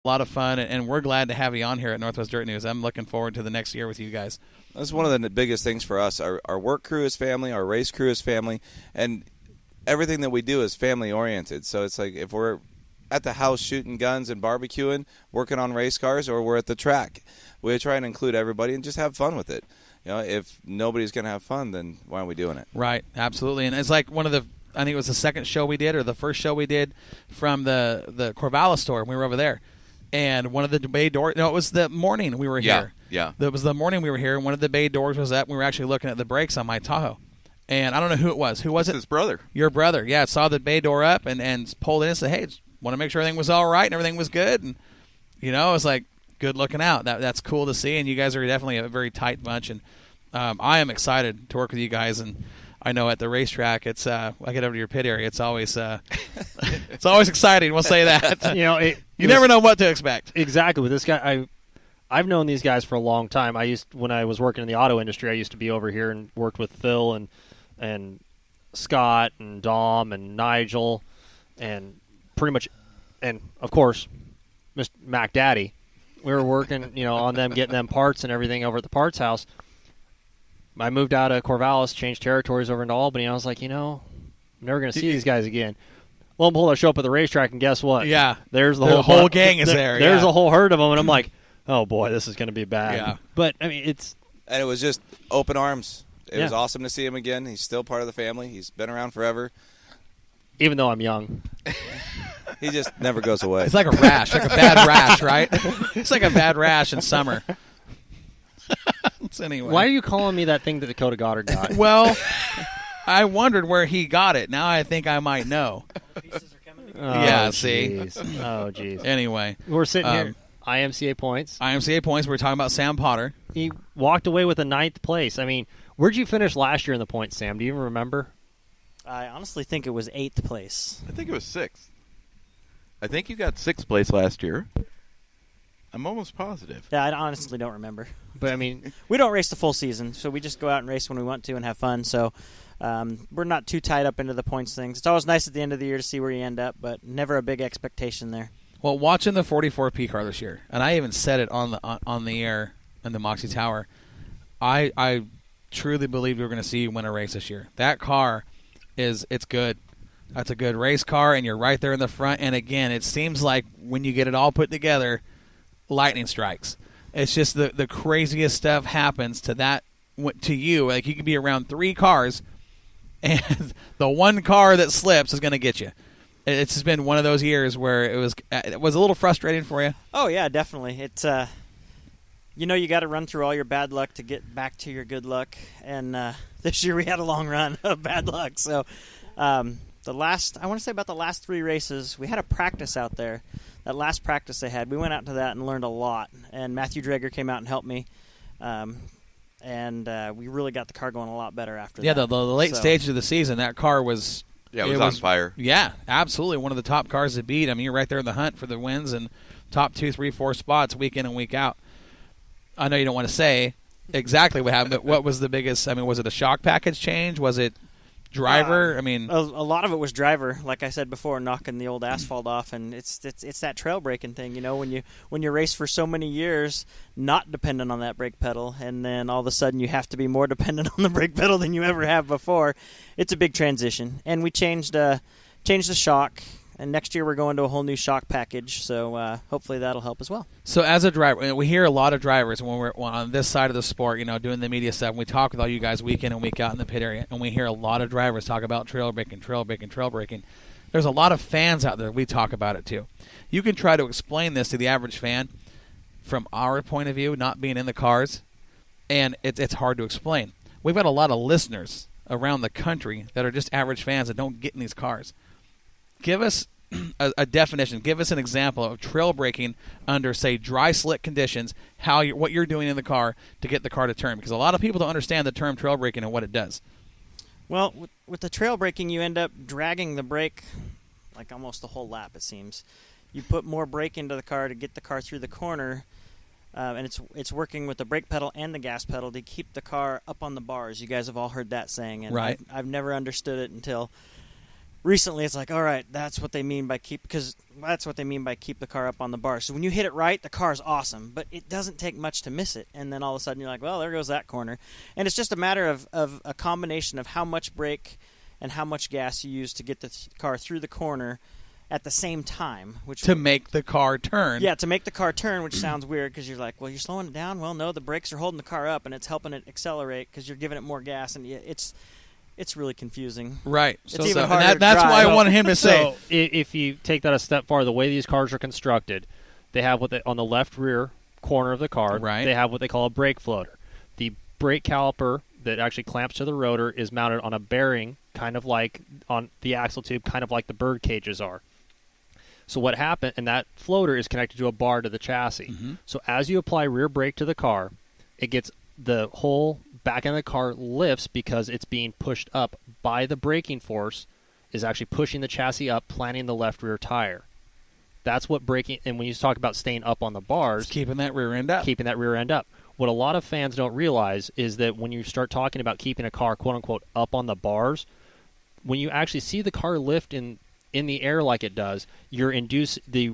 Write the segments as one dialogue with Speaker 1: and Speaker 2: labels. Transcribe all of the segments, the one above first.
Speaker 1: a lot of fun, and we're glad to have you on here at Northwest Dirt News. I'm looking forward to the next year with you guys.
Speaker 2: That's one of the biggest things for us. Our work crew is family, our race crew is family, and everything that we do is family-oriented. So it's like if we're at the house shooting guns and barbecuing, working on race cars, or we're at the track, we try and include everybody and just have fun with it. If nobody's going to have fun, then why aren't we doing it?
Speaker 1: Right, absolutely. And it's like I think it was the second show we did, or the first show we did from the Corvallis store. We were over there. And one of the bay doors, no, it was the morning we were here.
Speaker 3: Yeah.
Speaker 1: It was the morning we were here, and one of the bay doors was up. We were actually looking at the brakes on my Tahoe. And I don't know who it was. Who was it?
Speaker 3: His brother.
Speaker 1: Your brother. Yeah, saw the bay door up and pulled in and said, hey, want to make sure everything was all right and everything was good. And, it was like, good looking out. That's cool to see, and you guys are definitely a very tight bunch. And I am excited to work with you guys. And I know at the racetrack, it's I get over to your pit area, it's always it's always exciting. We'll say that. You never know what to expect.
Speaker 4: Exactly. With this guy, I've known these guys for a long time. When I was working in the auto industry, I used to be over here and worked with Phil and Scott and Dom and Nigel and pretty much, and of course, Mr. Mac Daddy. We were working, on them, getting them parts and everything over at the parts house. I moved out of Corvallis, changed territories over into Albany. I was like, I'm never going to see these guys again. Lo and behold, I show up at the racetrack, and guess what?
Speaker 1: Yeah.
Speaker 4: There's
Speaker 1: the whole gang is there.
Speaker 4: There's a whole herd of them, and I'm like, oh, boy, this is going to be bad.
Speaker 1: Yeah.
Speaker 4: But, I mean,
Speaker 2: And it was just open arms. It was awesome to see him again. He's still part of the family. He's been around forever.
Speaker 4: Even though I'm young.
Speaker 2: He just never goes away.
Speaker 1: It's like a rash, like a bad rash, right? It's like a bad rash in summer. Anyway.
Speaker 4: Why are you calling me that thing that Dakota Goddard got?
Speaker 1: Well, I wondered where he got it. Now I think I might know.
Speaker 5: Pieces are coming together.
Speaker 1: Yeah, see?
Speaker 4: Oh, jeez.
Speaker 1: Anyway.
Speaker 4: We're sitting here. IMCA points.
Speaker 1: IMCA points. We're talking about Sam Potter.
Speaker 4: He walked away with a 9th place. I mean, where'd you finish last year in the points, Sam? Do you even remember?
Speaker 5: I honestly think it was 8th place.
Speaker 3: I think it was 6th. I think you got 6th place last year. I'm almost positive.
Speaker 5: Yeah, I honestly don't remember.
Speaker 4: But, I mean,
Speaker 5: we don't race the full season, so we just go out and race when we want to and have fun. So we're not too tied up into the points things. It's always nice at the end of the year to see where you end up, but never a big expectation there.
Speaker 1: Well, watching the 44P car this year, and I even said it on the air in the Moxie Tower, I truly believe we're going to see you win a race this year. That car it's good. That's a good race car, and you're right there in the front. And, again, it seems like when you get it all put together, lightning strikes. It's just the craziest stuff happens to you. Like, you could be around 3 cars, and the one car that slips is going to get you. It's just been one of those years where it was a little frustrating for you.
Speaker 5: Oh, yeah, definitely. It's you got to run through all your bad luck to get back to your good luck. And this year we had a long run of bad luck. So I want to say about the last 3 races, we had a practice out there. That last practice they had, we went out to that and learned a lot. And Matthew Drager came out and helped me. And we really got the car going a lot better after that.
Speaker 1: Yeah, the late stages of the season, that car was...
Speaker 3: Yeah, it was on fire.
Speaker 1: Yeah, absolutely. One of the top cars to beat. I mean, you're right there in the hunt for the wins and top 2, 3, 4 spots week in and week out. I know you don't want to say exactly what happened, but what was the biggest? I mean, was it a shock package change? Was it driver? I mean,
Speaker 5: a lot of it was driver. Like I said before, knocking the old asphalt off, and it's that trail braking thing. When you race for so many years, not dependent on that brake pedal, and then all of a sudden you have to be more dependent on the brake pedal than you ever have before. It's a big transition, and we changed the shock. And next year we're going to a whole new shock package, so hopefully that'll help as well.
Speaker 1: So as a driver, we hear a lot of drivers when we're on this side of the sport, doing the media stuff. And we talk with all you guys week in and week out in the pit area, and we hear a lot of drivers talk about trail braking. There's a lot of fans out there. We talk about it too. You can try to explain this to the average fan from our point of view, not being in the cars, and it's hard to explain. We've got a lot of listeners around the country that are just average fans that don't get in these cars. Give us a definition. Give us an example of trail braking under, say, dry slick conditions. What you're doing in the car to get the car to turn, because a lot of people don't understand the term trail braking and what it does.
Speaker 5: Well, with the trail braking, you end up dragging the brake like almost the whole lap. It seems you put more brake into the car to get the car through the corner, and it's working with the brake pedal and the gas pedal to keep the car up on the bars. You guys have all heard that saying, and
Speaker 1: right.
Speaker 5: I've never understood it until recently it's like, all right, that's what they mean by keep the car up on the bar. So when you hit it right, the car's awesome, but it doesn't take much to miss it. And then all of a sudden you're like, well, there goes that corner. And it's just a matter of a combination of how much brake and how much gas you use to get the car through the corner at the same time, which
Speaker 1: to make the car turn.
Speaker 5: Yeah, to make the car turn, which sounds weird because you're like, well, you're slowing it down. Well, no, the brakes are holding the car up, and it's helping it accelerate because you're giving it more gas, and it's really confusing.
Speaker 1: Right.
Speaker 5: It's even harder to
Speaker 1: that's
Speaker 5: drive.
Speaker 1: why I wanted him to say.
Speaker 4: So if you take that a step farther, the way these cars are constructed, they have on the left rear corner of the car,
Speaker 1: Right.
Speaker 4: they have what they call a brake floater. The brake caliper that actually clamps to the rotor is mounted on a bearing, kind of like on the axle tube, kind of like the bird cages are. So what happened, and that floater is connected to a bar to the chassis.
Speaker 1: Mm-hmm.
Speaker 4: So as you apply rear brake to the car, it gets the whole back end of the car lifts because it's being pushed up by the braking force is actually pushing the chassis up, planting the left rear tire. That's what braking, and when you talk about staying up on the bars,
Speaker 1: It's keeping that rear end up.
Speaker 4: keeping that rear end up. What a lot of fans don't realize is that when you start talking about keeping a car, quote unquote, up on the bars, when you actually see the car lift in the air like it does, you're induced the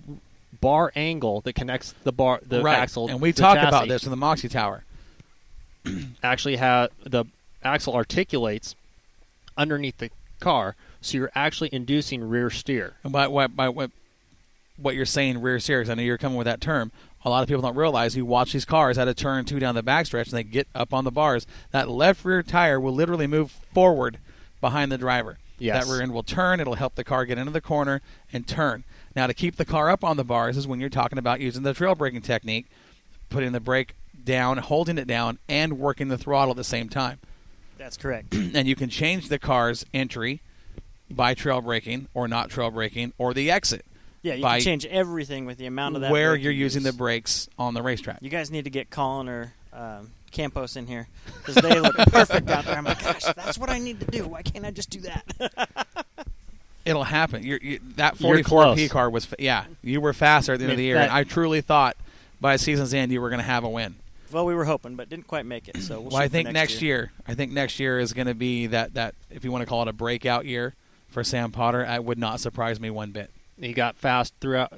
Speaker 4: bar angle that connects the
Speaker 1: Right.
Speaker 4: axle.
Speaker 1: And we
Speaker 4: the
Speaker 1: talked
Speaker 4: chassis,
Speaker 1: about this in the Moxie Tower.
Speaker 4: actually the axle articulates underneath the car, so you're actually inducing rear steer.
Speaker 1: And by what you're saying, rear steer, 'cause I know you're coming with that term. A lot of people don't realize you watch these cars at a turn 2 down the backstretch and they get up on the bars. That left rear tire will literally move forward behind the driver.
Speaker 4: Yes.
Speaker 1: That rear end will turn. It'll help the car get into the corner and turn. Now, to keep the car up on the bars is when you're talking about using the trail braking technique, putting the brake down, holding it down, and working the throttle at the same time.
Speaker 5: That's correct.
Speaker 1: And you can change the car's entry by trail braking or not trail braking, or the exit
Speaker 5: Yeah, you
Speaker 1: by
Speaker 5: can change everything with the amount of that
Speaker 1: where
Speaker 5: brake
Speaker 1: you're
Speaker 5: you
Speaker 1: using
Speaker 5: use.
Speaker 1: the brakes on the racetrack.
Speaker 5: You guys need to get Colin or Campos in here because they look perfect out there. I'm like, gosh, that's what I need to do. Why can't I just do that?
Speaker 1: It'll happen. That
Speaker 4: You're
Speaker 1: 44P
Speaker 4: close.
Speaker 1: car was, you were faster at the end of the year.
Speaker 4: that-
Speaker 1: And I truly thought by season's end you were going to have a win.
Speaker 5: Well, we were hoping, but didn't quite make it. So we'll
Speaker 1: Well, I
Speaker 5: shoot for
Speaker 1: think next year is going to be that if you want to call it a breakout year for Sam Potter, it would not surprise me one bit.
Speaker 4: He got fast throughout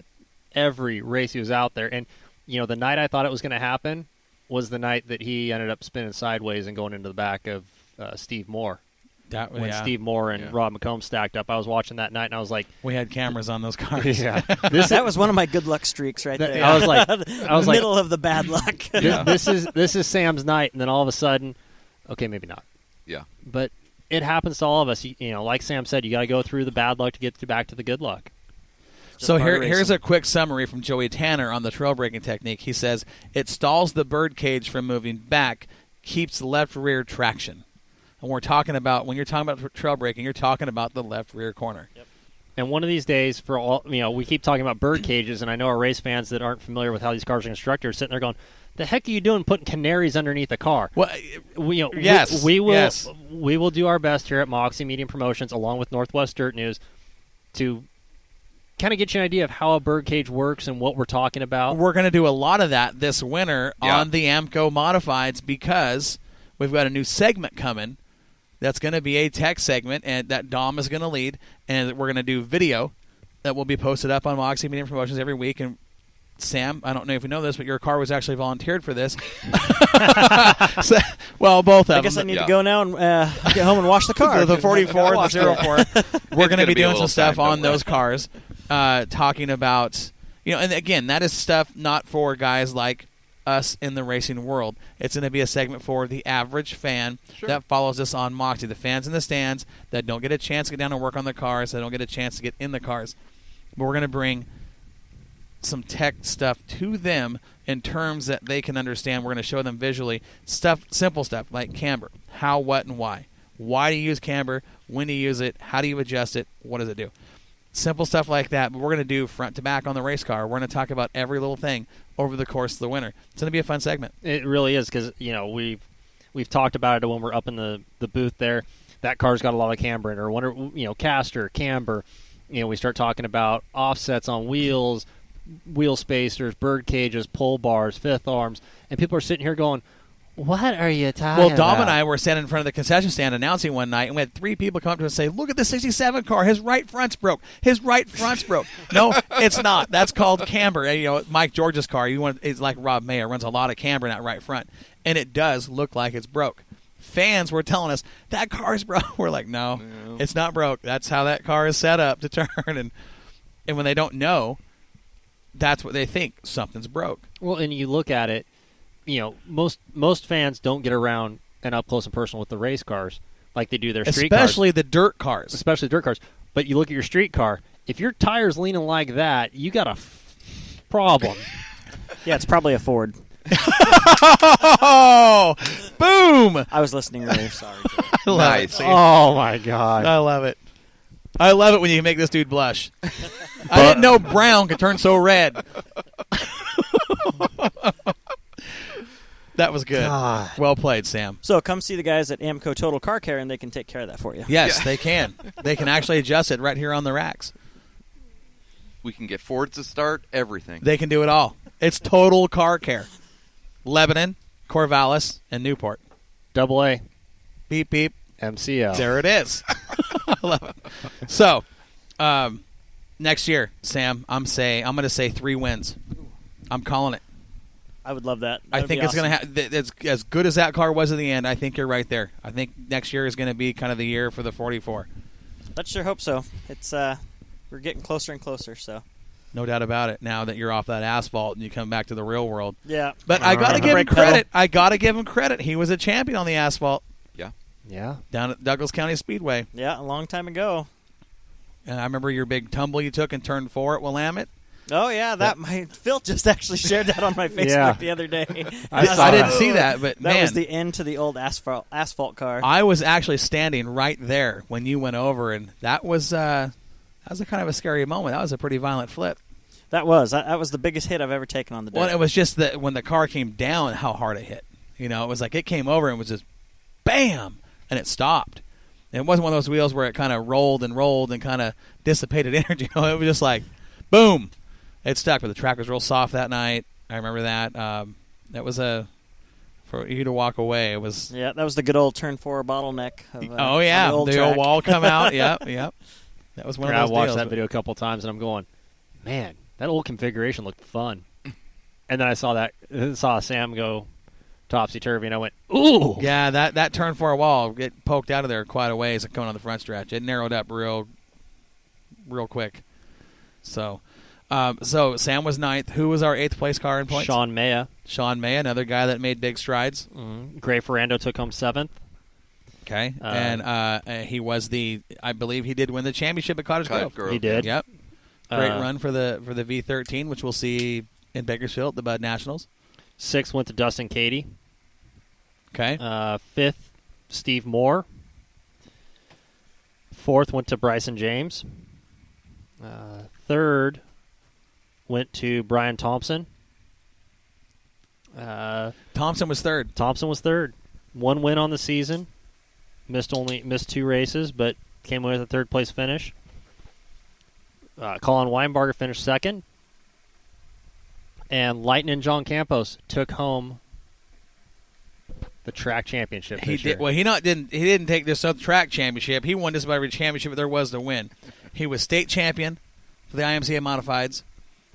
Speaker 4: every race he was out there. And, the night I thought it was going to happen was the night that he ended up spinning sideways and going into the back of Steve Moore. When Steve Moore and Rob McComb stacked up. I was watching that night, and I was like...
Speaker 1: We had cameras on those cars.
Speaker 4: Yeah.
Speaker 5: That was one of my good luck streaks right there.
Speaker 4: I was like...
Speaker 5: middle of the bad luck.
Speaker 4: This is Sam's night, and then all of a sudden... Okay, maybe not.
Speaker 3: Yeah.
Speaker 4: But it happens to all of us. Like Sam said, you got to go through the bad luck to get back to the good luck.
Speaker 1: So
Speaker 5: part of
Speaker 1: here's
Speaker 5: racing.
Speaker 1: a quick summary from Joey Tanner on the trail braking technique. He says, it stalls the bird cage from moving back, keeps left rear traction. And we're talking about, when you're talking about trail braking, you're talking about the left rear corner.
Speaker 5: Yep.
Speaker 4: And one of these days, for all we keep talking about bird cages, and I know our race fans that aren't familiar with how these cars are constructed are sitting there going, "The heck are you doing putting canaries underneath the car?"
Speaker 1: Well, yes,
Speaker 4: we will.
Speaker 1: yes.
Speaker 4: We will do our best here at Moxie Medium Promotions, along with Northwest Dirt News, to kind of get you an idea of how a bird cage works and what we're talking about.
Speaker 1: We're going to do a lot of that this winter on the AMCO Modifieds because we've got a new segment coming. That's going to be a tech segment, and that Dom is going to lead, and we're going to do video that will be posted up on Moxie Medium Promotions every week. And Sam, I don't know if you know this, but your car was actually volunteered for this. Well, both of them.
Speaker 5: I guess I need to go now and get home and wash the car.
Speaker 1: The 44 and the 04. We're going to be
Speaker 3: be a
Speaker 1: doing some
Speaker 3: little
Speaker 1: stuff
Speaker 3: time,
Speaker 1: on
Speaker 3: don't worry.
Speaker 1: those cars, talking about, and again, that is stuff not for guys like us in the racing world. It's going to be a segment for the average fan that follows us on Moxie, the fans in the stands that don't get a chance to get down and work on the cars, that don't get a chance to get in the cars. But we're going to bring some tech stuff to them in terms that they can understand. We're going to show them visually simple stuff like camber, how, what, and why. Why do you use camber? When do you use it? How do you adjust it? What does it do? Simple stuff like that, but we're going to do front to back on the race car. We're going to talk about every little thing over the course of the winter. It's going to be a fun segment.
Speaker 4: It really is because we've talked about it when we're up in the booth there. That car's got a lot of camber in it, or caster, camber. We start talking about offsets on wheels, wheel spacers, bird cages, pull bars, fifth arms, and people are sitting here going, What are you talking
Speaker 1: Well, Dom
Speaker 4: about?
Speaker 1: and I were standing in front of the concession stand announcing one night, and we had 3 people come up to us and say, "Look at the '67 car. His right front's broke. His right front's broke." No, it's not. That's called camber. And, Mike George's car, it's like Rob Mayer, runs a lot of camber in that right front, and it does look like it's broke. Fans were telling us that car's broke. We're like, no, it's not broke. That's how that car is set up to turn. And when they don't know, that's what they think. Something's broke.
Speaker 4: Well, and you look at it, most fans don't get around and up close and personal with the race cars like they do their street cars.
Speaker 1: Especially the dirt cars.
Speaker 4: Especially dirt cars. But you look at your street car, if your tire's leaning like that, you got a problem.
Speaker 5: Yeah, it's probably a Ford.
Speaker 1: Oh, boom!
Speaker 5: I was listening earlier. Sorry.
Speaker 1: I love
Speaker 3: Nice.
Speaker 1: it.
Speaker 4: Oh, my God.
Speaker 1: I love it. I love it when you make this dude blush. I didn't know brown could turn so red. That was good.
Speaker 4: God.
Speaker 1: Well played, Sam.
Speaker 5: So come see the guys at Amco Total Car Care, and they can take care of that for you.
Speaker 1: Yes, they can. They can actually adjust it right here on the racks.
Speaker 3: We can get Fords to start, everything.
Speaker 1: They can do it all. It's Total Car Care. Lebanon, Corvallis, and Newport.
Speaker 4: AA,
Speaker 1: Beep, beep.
Speaker 4: MCL.
Speaker 1: There it is. I love it. So, next year, Sam, I'm going to say 3 wins. I'm calling it.
Speaker 5: I would love that.
Speaker 1: I think it's going to have as good as that car was at the end. I think you're right there. I think next year is going to be kind of the year for the 44.
Speaker 5: Let's sure hope so. It's we're getting closer and closer. So
Speaker 1: No doubt about it. Now that you're off that asphalt and you come back to the real world.
Speaker 5: yeah,
Speaker 1: But I got to
Speaker 5: And the
Speaker 1: give him
Speaker 5: brake pedal.
Speaker 1: credit. I got to give him credit. He was a champion on the asphalt
Speaker 4: Yeah.
Speaker 1: down at Douglas County Speedway.
Speaker 5: Yeah, a long time ago.
Speaker 1: And I remember your big tumble you took in turn 4 at Willamette.
Speaker 5: Oh yeah, Phil just actually shared that on my Facebook
Speaker 4: Yeah.
Speaker 5: the other day.
Speaker 1: I didn't see that, but
Speaker 5: That
Speaker 1: man,
Speaker 5: was the end to the old asphalt car.
Speaker 1: I was actually standing right there when you went over, and that was a kind of a scary moment. That was a pretty violent flip.
Speaker 5: That was the biggest hit I've ever taken on the dirt.
Speaker 1: Well, it was just that when the car came down, how hard it hit. It was like it came over and was just bam, and it stopped. And it wasn't one of those wheels where it kind of rolled and kind of dissipated energy. It was just like boom. It stuck, but the track was real soft that night. I remember that. That was for you to walk away. It was.
Speaker 5: Yeah, that was the good old turn 4 bottleneck. Of,
Speaker 1: Oh yeah,
Speaker 5: on
Speaker 1: the
Speaker 5: old
Speaker 1: old wall come out. Yep. That was one
Speaker 4: I
Speaker 1: of those
Speaker 4: watched
Speaker 1: deals,
Speaker 4: that
Speaker 1: but-
Speaker 4: video a couple times, and I'm going, man, that old configuration looked fun. And then I saw Sam go topsy-turvy, and I went, ooh.
Speaker 1: Yeah, that turn 4 wall get poked out of there quite a ways coming on the front stretch. It narrowed up real quick. So Sam was 9th. Who was our 8th place car in points?
Speaker 4: Sean Maya.
Speaker 1: Sean May, another guy that made big strides.
Speaker 4: Gray Ferrando took home 7th.
Speaker 1: Okay, and he was I believe he did win the championship at Cottage Grove.
Speaker 4: He did.
Speaker 1: Yep. Great run for the V13, which we'll see in Bakersfield, the Bud Nationals.
Speaker 4: 6th went to Dustin Cady.
Speaker 1: Okay.
Speaker 4: 5th, Steve Moore. 4th went to Bryson James. 3rd went to Brian Thompson.
Speaker 1: Thompson was 3rd.
Speaker 4: Thompson was 3rd. 1 win on the season. Missed 2 races, but came away with a 3rd place finish. Colin Weinbarger finished 2nd. And Lightning John Campos took home the track championship.
Speaker 1: He
Speaker 4: this year.
Speaker 1: did. Well, he didn't take this track championship. He won just about every championship there was to win. He was state champion for the IMCA Modifieds,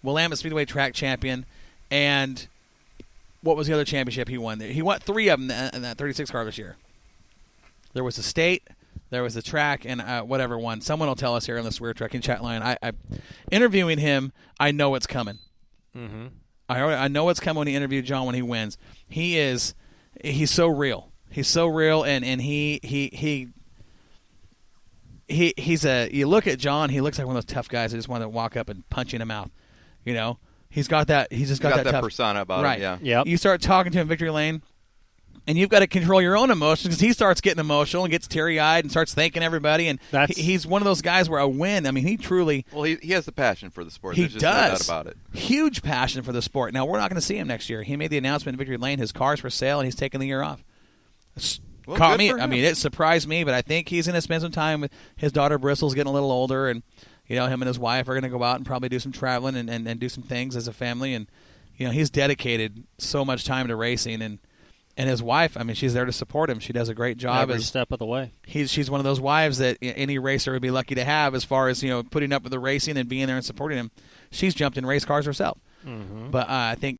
Speaker 1: Willamette Speedway track champion, and what was the other championship he won? He won 3 of them in that 36 car this year. There was the state, there was the track, and whatever one. Someone will tell us here on the Swear Trucking chat line. I interviewing him, I know what's coming.
Speaker 4: Mm-hmm.
Speaker 1: I know what's coming when he interviewed John when he wins. He's so real. He's so real, and he's you look at John, he looks like one of those tough guys that just want to walk up and punch you in the mouth. He's got that. He's just got that tough
Speaker 3: persona about
Speaker 1: right.
Speaker 3: it. Yeah.
Speaker 4: Yep.
Speaker 1: You start talking to him, Victory Lane, and you've got to control your own emotions because he starts getting emotional and gets teary-eyed and starts thanking everybody. And he's one of those guys where a win. I mean, he truly.
Speaker 3: Well, he has the passion for the sport.
Speaker 1: He
Speaker 3: There's just
Speaker 1: does.
Speaker 3: no doubt about it.
Speaker 1: Huge passion for the sport. Now, we're not going to see him next year. He made the announcement in Victory Lane, his car's for sale, and he's taking the year off.
Speaker 3: Well,
Speaker 1: Caught
Speaker 3: good
Speaker 1: me.
Speaker 3: for him.
Speaker 1: I mean, it surprised me, but I think he's going to spend some time with his daughter. Bristol's getting a little older, and him and his wife are going to go out and probably do some traveling and do some things as a family. And he's dedicated so much time to racing, and And his wife, I mean, she's there to support him. She does a great job.
Speaker 4: Every step of the way.
Speaker 1: She's one of those wives that any racer would be lucky to have, as far as putting up with the racing and being there and supporting him. She's jumped in race cars herself.
Speaker 4: Mm-hmm.
Speaker 1: But I think